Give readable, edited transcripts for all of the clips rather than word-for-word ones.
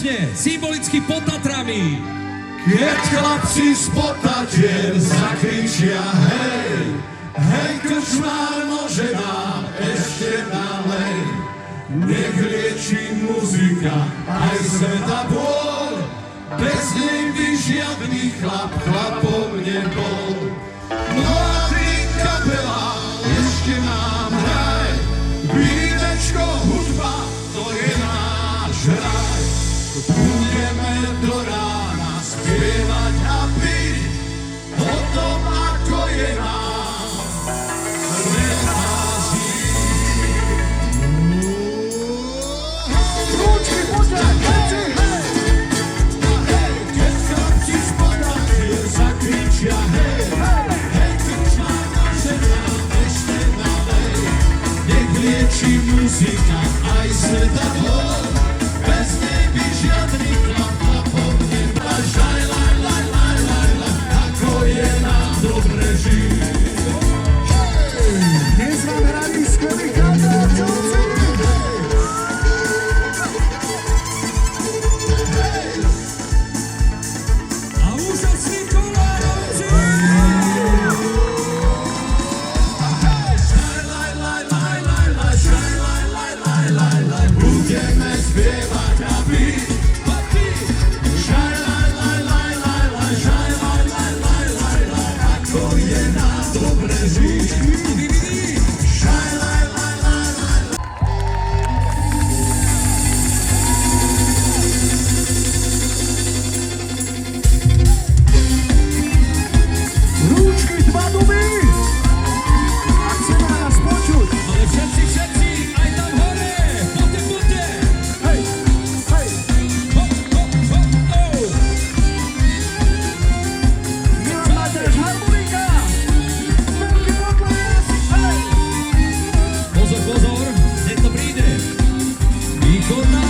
Symbolicky pod Tatrami. Keď chlapci z Potatier zakričia hej, hej krčmár, nože nám ešte nalej. Nech lieči muzika aj sveta bôľ, bez nej by žiadny chlap chlapom nebol. No a ty, kapela, ešte nám hraj, vínečko, hudba, to je náš raj. Budeme do rána spievať a piť o tom, ako je nám nenáží. Ručky poďať, hej, hej! A hej, keď chlapci z Potatier zakričia hej, hej, krčmár, nože nám ešte nalej. Nech lieči muzika aj sveta bôľ, bez nej by žiadny chlap chlapom nebal. Žaj, laj, laj, laj, laj, laj, ako je nám dobre žiť. Dnes vám hraní skvelí kantáčovci. A úžasní kolárovci. Žaj, laj, laj, laj, laj, laj, žaj, laj, laj, laj, laj, laj, budeme spievať a byť. Žaj, laj, laj, laj, laj, laj, žaj, laj, laj, laj, laj, laj, ako je nám dobre žiť. Žaj, laj, laj, laj, laj, laj. Rúčky, dva duby. A chceme nás počuť. Ale všetci, aj tam hore. Poďte. Hej, hej. Hop, hop, hop, oh. Milan Mateš, harmonika. Veľký potles. Hej. Pozor, hneď to príde. Východná.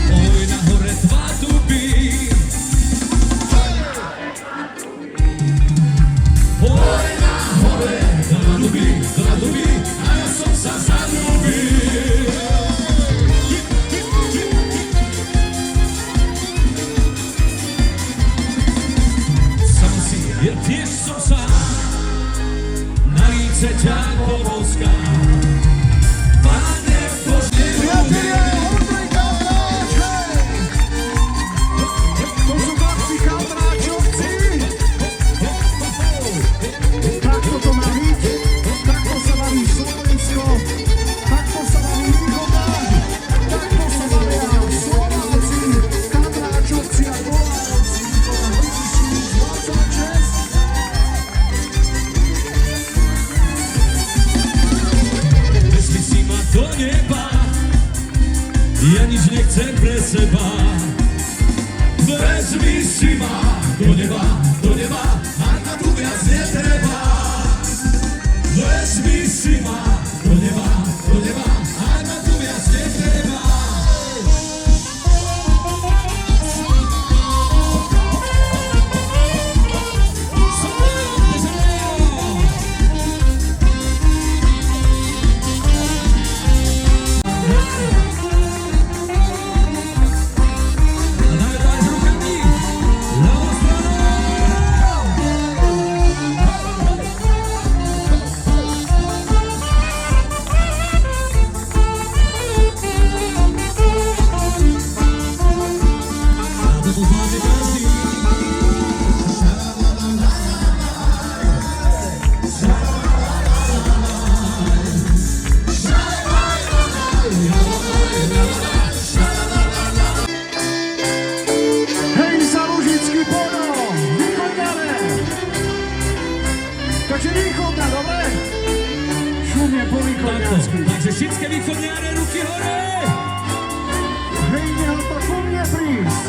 Oj, nahore dva duby. Oj, nahore dva duby. A ja som sa zalúbil. Som si, ja tiež som sám, na líce ťa poboskám. Pane Bože, Priatelia, Ondrej Kaldráč, hej. To sú chlapci Kaldráčovci. Takto to má byť. Takto sa baví Slovensko. Takto sa baví Východa. Takto sa bavia Slováci, Kaldráčovci a Kolárovci. Východa 2026. vezmi si ma do neba, ja nič nechcem pre seba. Vezmi si ma do neba, a na tu viac netreba. Vezmi si ma do neba, a na tu viac netreba. Hej, Zalužický Bono, Východňare. Takže Východňa, dobre? Šumne po východňarsky. Takže všetky východňáre, ruky hore! Hej, nehal to ku mne prísť.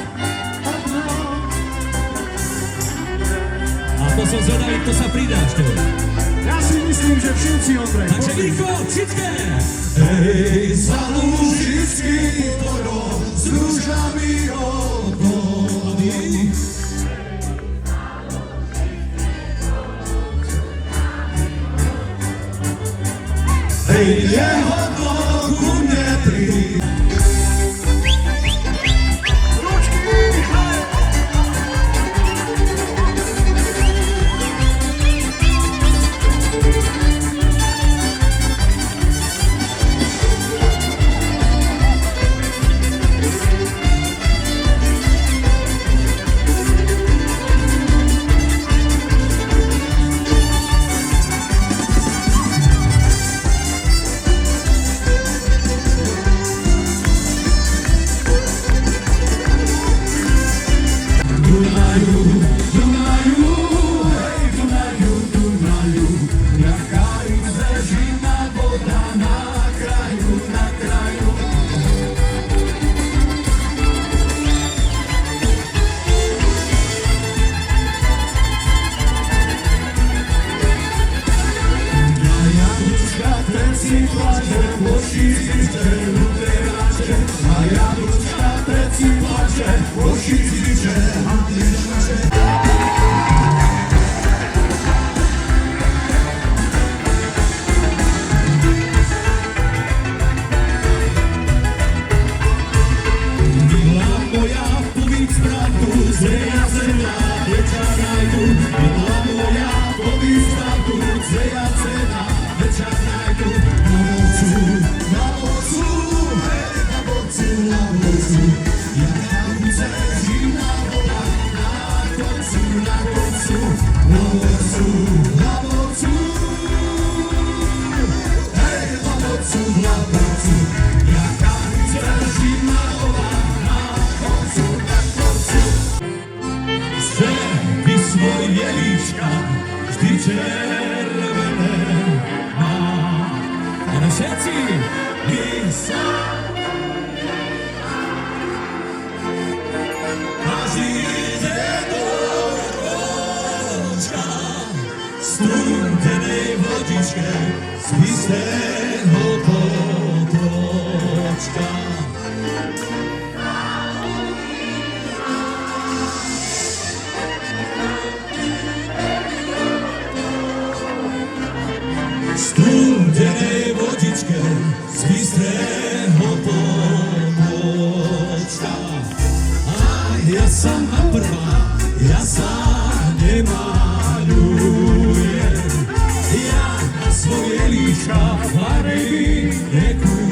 A to som zvedavý, kto sa pridáš tu. Ja si myslím, že všetci, Ondrej. Takže Poďme. východ, všetké! Hej, Zalužický Bono, s rúžami okolí. Hej, jeho ku mne príď. płacze, głosi klicze, a nie szlacze. Mila moja, powiedz prawdu, że ja cena wieczorajdu. Mila moja, powiedz prawdu, że ja cena wieczorajdu. Na mocu, hej, na mocu, jak na górze zimna woda, na końcu, na mocu, hej, na mocu, jak na górze zimna woda, na końcu. Że ty swoje liczka vždy červené má. A na všetci my sa každý ide do ročka studenej vodičke z istého potočka. Studenej vodičke z bystrého potočka. A ja sama prvá, ja sa nemaľujem, ja na svoje líčka farby nekúpujem.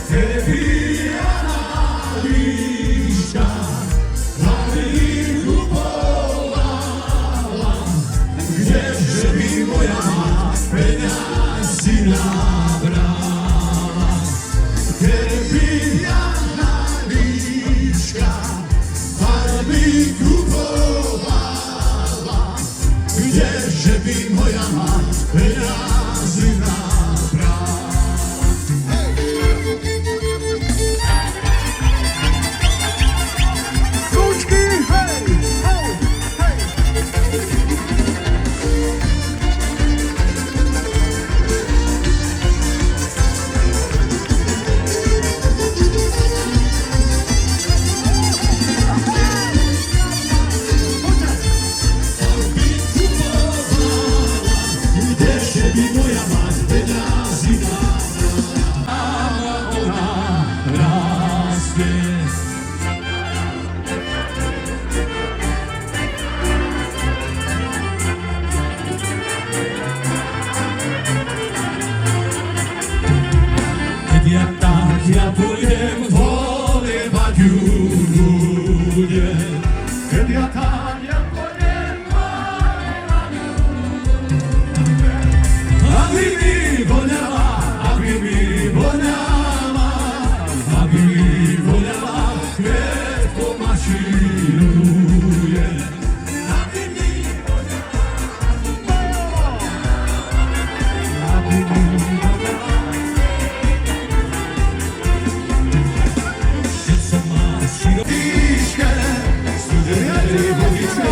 Keby ja na líčka farby kupovala, kdeže by moja mať peňazí nabrala. Keby ja na líčka farby kupovala, kdeže by moja mať peňazí nabrala. Ručky, hej, hej, hej. Kdeže by moja mať peňazí nabrala, ona rastie. Keď ja tak, ja pôjdem volebať ju ľudem. Keď ja tak, ja pôjdem volebať ju ľudem. Aby mi voňala, aby mi voňala, aby mi voňala, kvet pomašíruje. Aby mi voňala, aby mi voňala. Keď som mal Výške, studenej vodičke,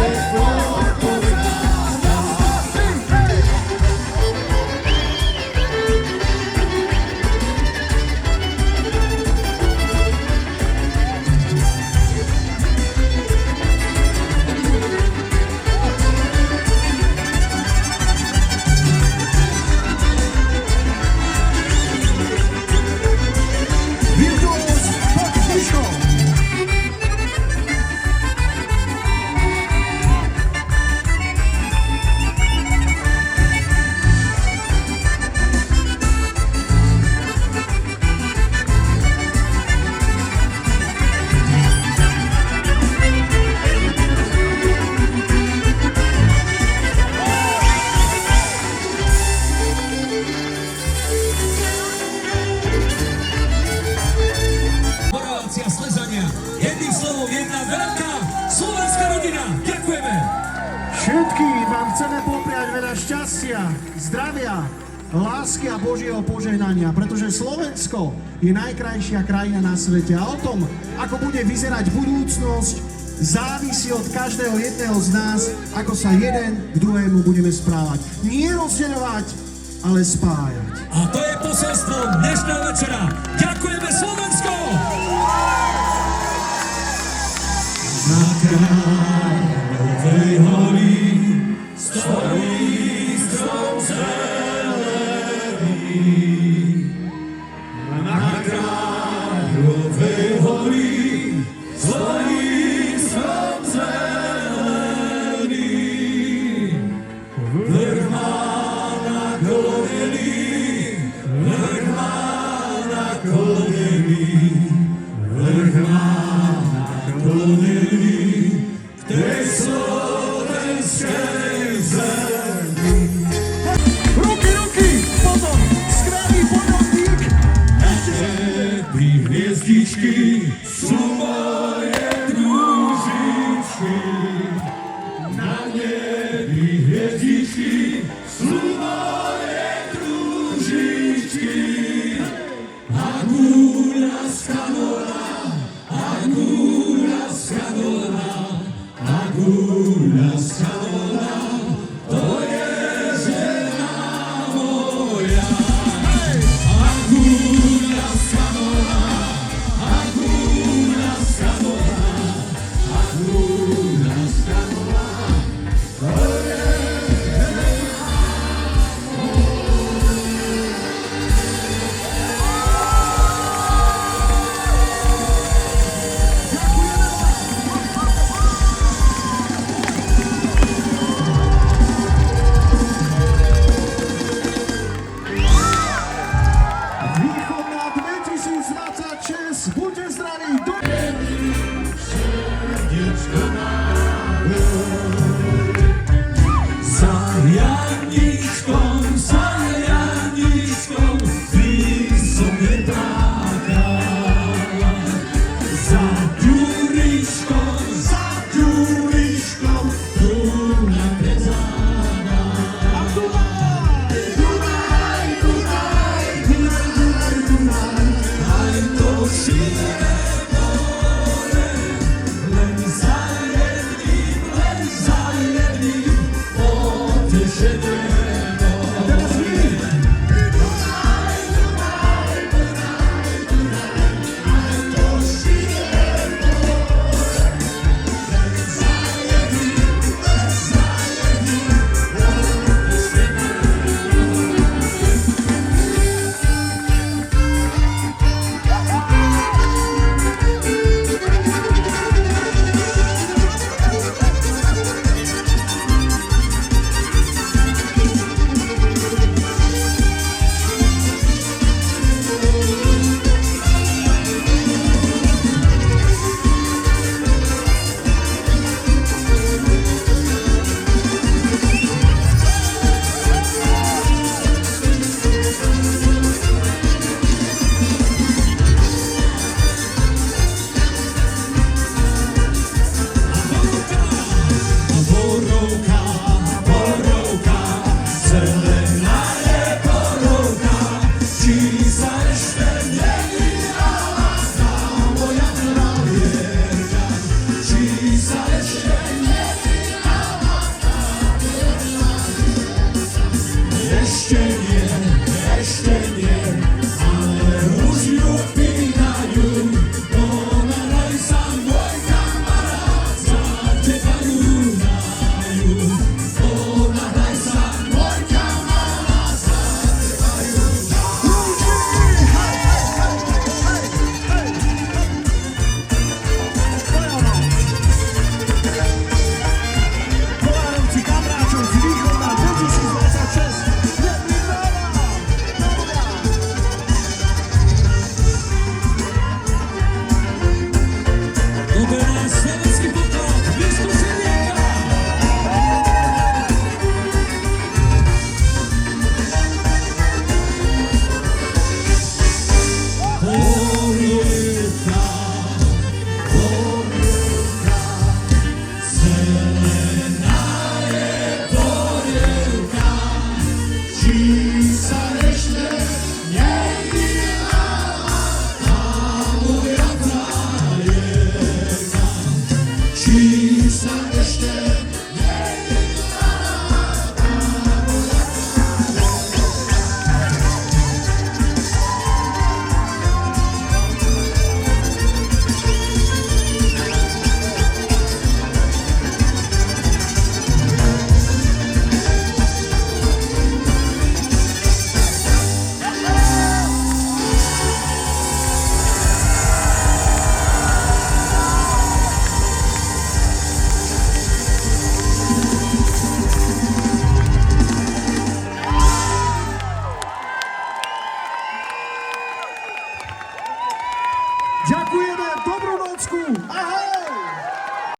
Virtuos pod knižkou. Moravácia Slezania. Jedným slovom, jedna veľká slovenská rodina. Ďakujeme. Všetkým vám chceme popriať veľa šťastia, zdravia, lásky a Božieho požehnania, pretože Slovensko je najkrajšia krajina na svete a o tom, ako bude vyzerať budúcnosť, závisí od každého jedného z nás, ako sa jeden k druhému budeme správať. Nie rozdeľovať, ale spájať. A to je posolstvo dnešného večera. Ďakujeme Slovensko! swoich stron zelených. Vrch má na koleni, vrch má na koleni, vrch má na koleni, v tej slovenskej zemi. Ruky, ruky, potom, skvelý poľovník. Nebi hviezdičky sú moje družičky. Na nebi hviezdičky sú moje družičky. A guľa skanola, a guľa skanola, a guľa skanola, to je žena moja. A guľa skanola, a guľa skanola, a guľa skanola, to je Východná 2026, buďte zdraví, do... za Janičkom, ty som je taká. Za Ďuričkom, tu mňa predzáva. A Dunaj! Dunaj, Dunaj, Dunaj, Dunaj, Dunaj, aj to šíre more, len za jedným potešené more. Teraz vy! Dunaj, Dunaj, Dunaj, Dunaj, aj to šíre more, len za jedným Borovka, zelená je borovka, či sa ešte nevydala tá moja pravierka, či sa ešte nevydala tá moja pravierka. Ešte nie, ale už ju pýtajú, ponadaj sa môj kamarát, za teba junajú. Ponadaj sa môj kamarát, za teba junajú. Kolárovci, Kamráčovci, Východná 2026, jedný To teraz